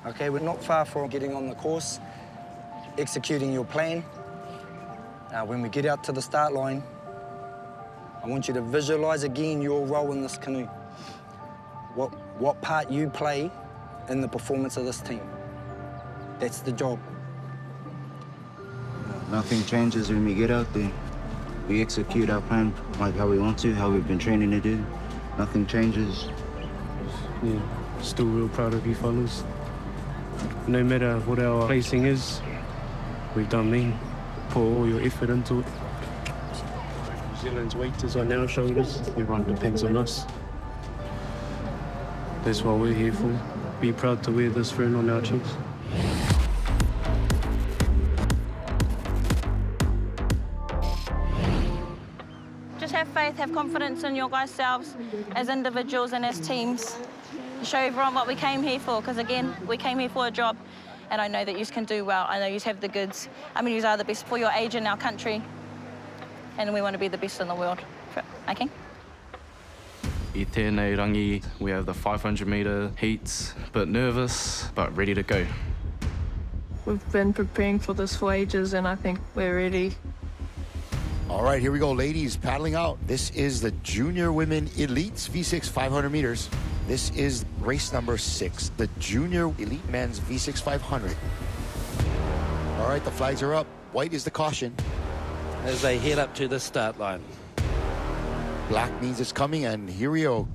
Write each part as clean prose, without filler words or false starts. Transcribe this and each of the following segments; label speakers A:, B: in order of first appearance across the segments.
A: Okay, we're not far from getting on the course, executing your plan. When we get out to the start line, I want you to visualize again your role in this canoe. What part you play in the performance of this team. That's the job.
B: Nothing changes when we get out there. We execute our plan like how we want to, how we've been training to do. Nothing changes.
C: Yeah, still real proud of you fellas. No matter what our placing is, we've done me. Put all your effort into it. New Zealand's weight is on our shoulders. Everyone depends on us. That's what we're here for. Be proud to wear this fern on our cheeks.
D: Just have faith, have confidence in your guys' selves as individuals and as teams. Show everyone what we came here for, because again, we came here for a job, and I know that you can do well. I know you have the goods. I mean, you are the best for your age in our country, and we want to be the best in the world. Okay?
E: I tēnei rangi, we have the 500-metre heats, a bit nervous, but ready to go.
F: We've been preparing for this for ages, and I think we're ready.
G: All right, here we go, ladies, paddling out. This is the Junior Women Elites V6 500 meters. This is race number 6, the Junior Elite Men's V6 500. All right, the flags are up. White is the caution.
H: As they head up to the start line.
G: Black means it's coming, and here we go.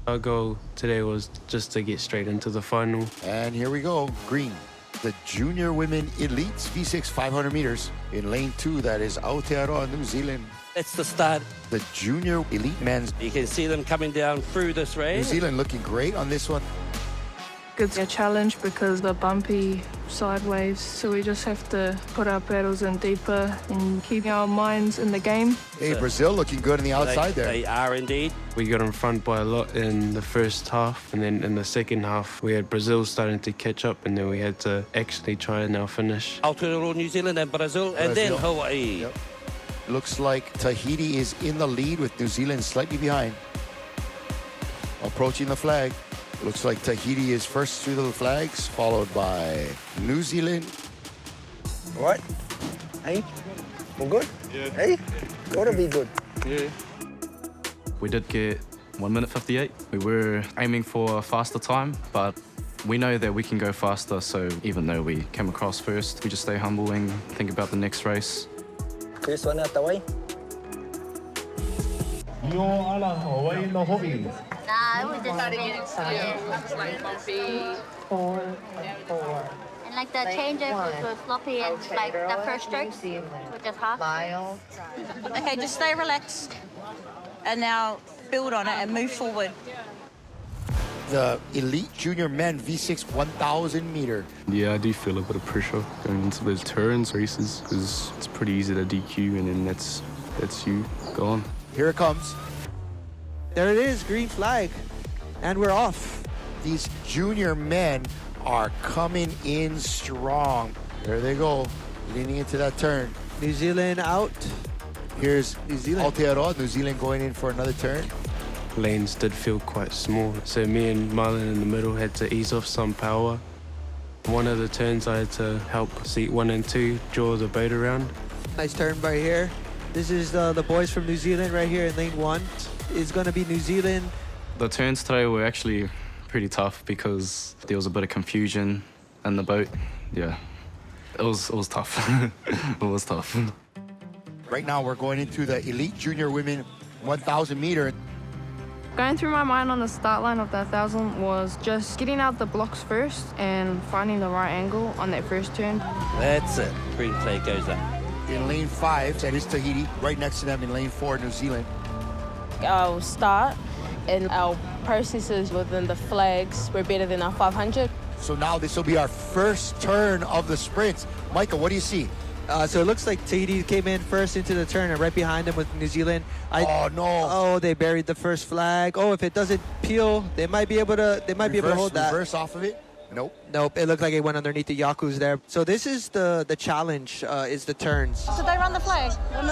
C: Our goal today was just to get straight into the final.
G: And here we go, green. The Junior Women Elites V6 500 meters. In lane 2, that is Aotearoa, New Zealand.
H: That's the start.
G: The Junior Elite Men's.
H: You can see them coming down through this race.
G: New Zealand looking great on this one.
F: It's a challenge because the bumpy sideways, so we just have to put our paddles in deeper and keep our minds in the game.
G: Hey, Brazil looking good on the outside there.
H: They are indeed.
C: We got in front by a lot in the first half, and then in the second half, we had Brazil starting to catch up, and then we had to actually try and now finish.
H: Aotearoa, New Zealand and Brazil, and then Hawaii.
G: Yep. Looks like Tahiti is in the lead with New Zealand slightly behind. Approaching the flag. Looks like Tahiti is first through the flags, followed by New Zealand.
A: All right? Hey? All good?
E: Yeah.
A: Hey? Gotta be good.
E: Yeah. We did get 1 minute 58. We were aiming for a faster time, but we know that we can go faster, so even though we came across first, we just stay humble and think about the next race.
A: First one out the way.
I: Nah, we just and like the changes were sloppy and like the first strokes were just hard.
D: Okay, just stay relaxed and now build on it and move forward.
G: The Elite Junior Men V6 1000 meter.
C: Yeah, I do feel a bit of pressure going into those turns races because it's pretty easy to DQ, and then that's you gone.
G: Here it comes.
J: There it is, green flag, and we're off.
G: These junior men are coming in strong. There they go, leaning into that turn.
J: New Zealand out.
G: Here's
J: New Zealand.
G: Aotearoa, New Zealand going in for another turn.
C: Lanes did feel quite small, so me and Marlon in the middle had to ease off some power. One of the turns I had to help seat 1 and 2 draw the boat around.
J: Nice turn right here. This is the boys from New Zealand right here in lane 1. It's gonna be New Zealand.
E: The turns today were actually pretty tough because there was a bit of confusion in the boat. Yeah, it was tough. It was tough.
G: Right now we're going into the Elite Junior Women 1000 meter.
F: Going through my mind on the start line of the 1,000 was just getting out the blocks first and finding the right angle on that first turn.
H: That's it. Green flag goes up.
G: In lane 5, that is Tahiti. Right next to them in lane 4, New Zealand.
K: Our start and our processes within the flags were better than our 500.
G: So now this will be our first turn of the sprints. Michael, what do you see?
J: So it looks like Tahiti came in first into the turn, and right behind them with New Zealand.
G: Oh no!
J: Oh, they buried the first flag. Oh, if it doesn't peel, they might be able to. They might be able to hold that.
G: Reverse off of it. Nope.
J: Nope. It looked like it went underneath the Yakus there. So this is the challenge. Is the turns.
D: Did they run the flag? No.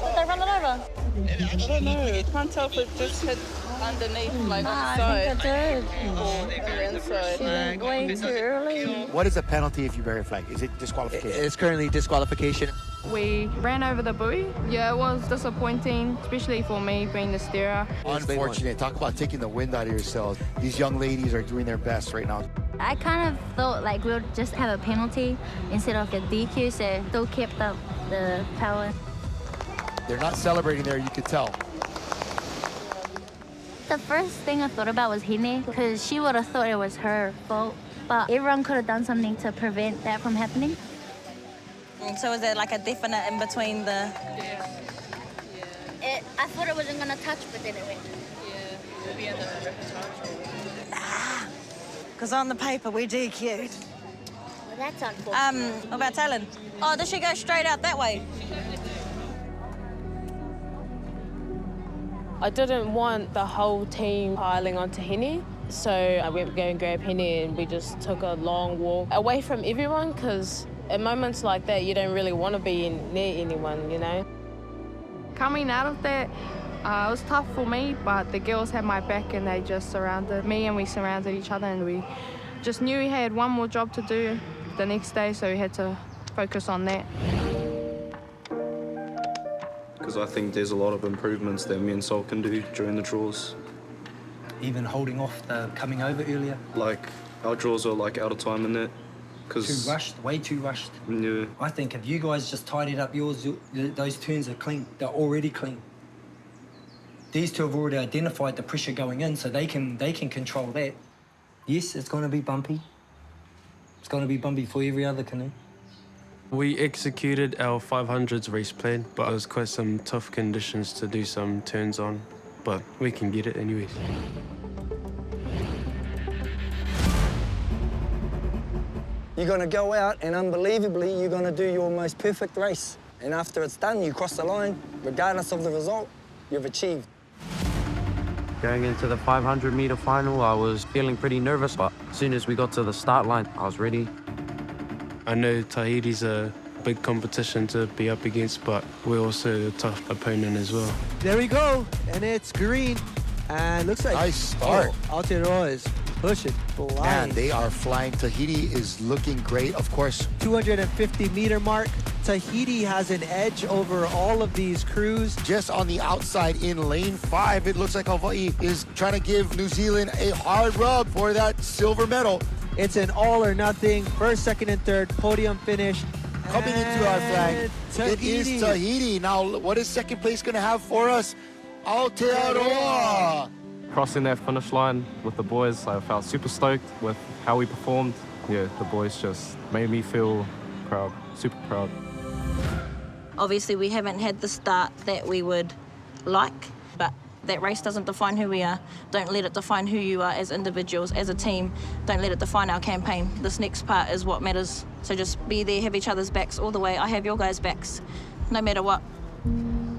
D: Did they run run it over?
K: I don't know. I can't tell if it just hit underneath, like on the
D: I
K: side.
D: think it did.
K: Or on the inside.
D: She went way too early.
G: What is the penalty if you bury a flag? Is it disqualification?
J: It's currently disqualification.
F: We ran over the buoy. Yeah, it was disappointing, especially for me being the steerer.
G: Unfortunate. Talk about taking the wind out of yourselves. These young ladies are doing their best right now.
I: I kind of thought like we'll just have a penalty instead of a DQ, so still kept up the power.
G: They're not celebrating there, you could tell.
I: The first thing I thought about was Hine, because she would have thought it was her fault. But everyone could have done something to prevent that from happening.
D: So is there like a definite in between the...
I: I thought it wasn't going to touch, but then it went.
K: Yeah, it'll be in the reportage.
D: Because on the paper we DQ'd.
I: Well, that's unfortunate.
D: What about Talon? Oh, does she go straight out that way?
K: I didn't want the whole team piling onto Henny, so I went to go and grab Henny and we just took a long walk away from everyone, because at moments like that you don't really want to be near anyone, you know?
F: Coming out of that, it was tough for me, but the girls had my back and they just surrounded me and we surrounded each other, and we just knew we had one more job to do the next day, so we had to focus on that.
E: Because I think there's a lot of improvements that me and Sol can do during the draws.
A: Even holding off the coming over earlier.
E: Like, our draws are like out of time in that.
A: Too rushed, way too rushed.
E: Yeah.
A: I think if you guys just tidied up yours, those turns are clean. They're already clean. These two have already identified the pressure going in, so they can control that. Yes, it's going to be bumpy. It's going to be bumpy for every other canoe.
C: We executed our 500s race plan, but it was quite some tough conditions to do some turns on, but we can get it anyways.
A: You're going to go out and unbelievably, you're going to do your most perfect race. And after it's done, you cross the line, regardless of the result, you've achieved.
L: Going into the 500-meter final, I was feeling pretty nervous, but as soon as we got to the start line, I was ready.
C: I know Tahiti's a big competition to be up against, but we're also a tough opponent as well.
J: There we go, and it's green. And looks like
G: nice start.
J: Aotearoa is pushing, flying.
G: Man, they are flying. Tahiti is looking great, of course.
J: 250-meter mark. Tahiti has an edge over all of these crews.
G: Just on the outside in lane 5, it looks like Hawaii is trying to give New Zealand a hard rub for that silver medal.
J: It's an all or nothing. First, second, and third podium finish.
G: Coming into our flag,
J: Tahiti.
G: it is Tahiti. Now, what is second place going to have for us? Aotearoa.
E: Crossing that finish line with the boys, I felt super stoked with how we performed. Yeah, the boys just made me feel proud, super proud.
D: Obviously, we haven't had the start that we would like, but that race doesn't define who we are. Don't let it define who you are as individuals, as a team. Don't let it define our campaign. This next part is what matters. So just be there, have each other's backs all the way. I have your guys' backs, no matter what.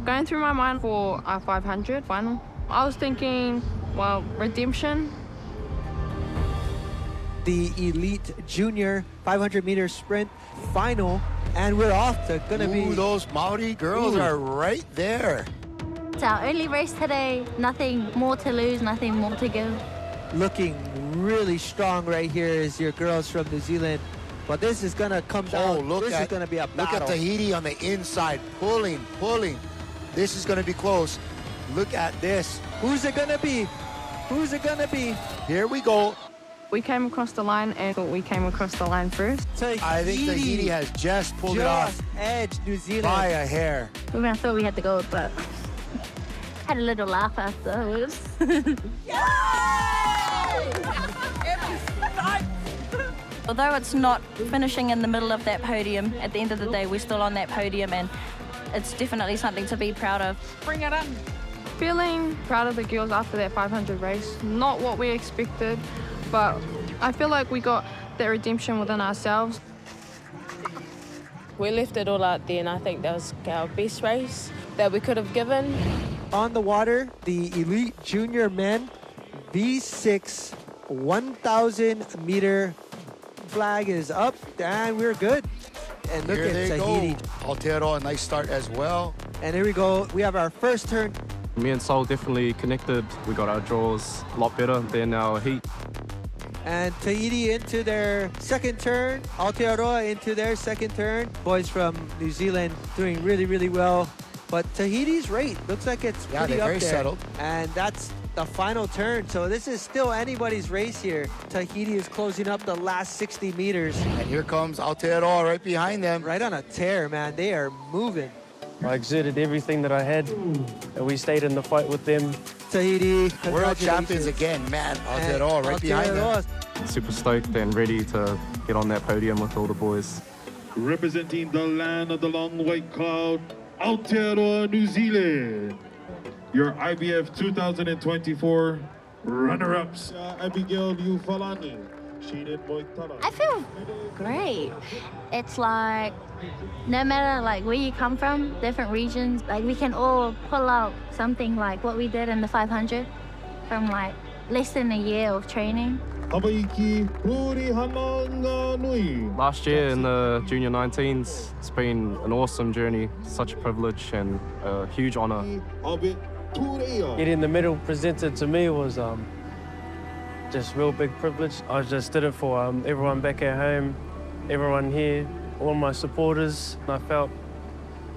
F: Going through my mind for our 500 final, I was thinking, well, redemption.
J: The elite junior 500-meter sprint final, and we're off to gonna be.
G: Those Maori girls are right there.
I: It's our only race today. Nothing more to lose, nothing more to give.
J: Looking really strong right here is your girls from New Zealand. But this is gonna come down. This is gonna be a battle.
G: Look at Tahiti on the inside, pulling. This is gonna be close. Look at this.
J: Who's it gonna be? Who's it gonna be?
G: Here we go.
F: We came across the line and thought we came across the line first.
G: I think Tahiti has just pulled it off.
J: Edge New Zealand
G: by a hair.
I: I thought we had to go, but had a little laugh afterwards.
D: Although it's not finishing in the middle of that podium, at the end of the day, we're still on that podium, and it's definitely something to be proud of.
K: Bring it up.
F: Feeling proud of the girls after that 500 race. Not what we expected, but I feel like we got that redemption within ourselves.
K: We left it all out there, and I think that was our best race that we could have given.
J: On the water, the elite junior men V6 1,000-meter flag is up, and we're good. And look
G: Here
J: at
G: they
J: Tahiti.
G: go. Aotearoa, a nice start as well.
J: And here we go. We have our first turn.
E: Me and Sol definitely connected. We got our draws a lot better than our heat.
J: And Tahiti into their second turn. Aotearoa into their second turn. Boys from New Zealand doing really, really well. But Tahiti's rate looks like it's pretty up there.
G: they're very settled.
J: And that's the final turn. So this is still anybody's race here. Tahiti is closing up the last 60 meters.
G: And here comes Aotearoa right behind them.
J: Right on a tear, man. They are moving.
C: I exerted everything that I had, and we stayed in the fight with them.
J: Tahiti,
G: world champions again, man. Aotearoa right behind them.
E: Super stoked and ready to get on that podium with all the boys.
M: Representing the land of the long white cloud, Aotearoa, New Zealand. Your IBF 2024 runner-ups, Abigail Ufalani.
I: I feel great. It's like no matter like where you come from, different regions, like we can all pull out something like what we did in the 500 from like less than a year of training.
E: Last year in the Junior 19s, it's been an awesome journey, such a privilege and a huge honor.
C: Getting the medal presented to me was just real big privilege. I just did it for everyone back at home, everyone here, all my supporters. I felt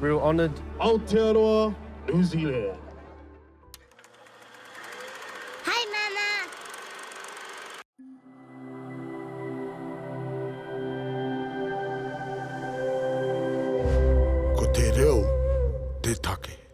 C: real honored.
M: Aotearoa, New Zealand.
I: Hi, Mama.
N: Ko te reo, te take.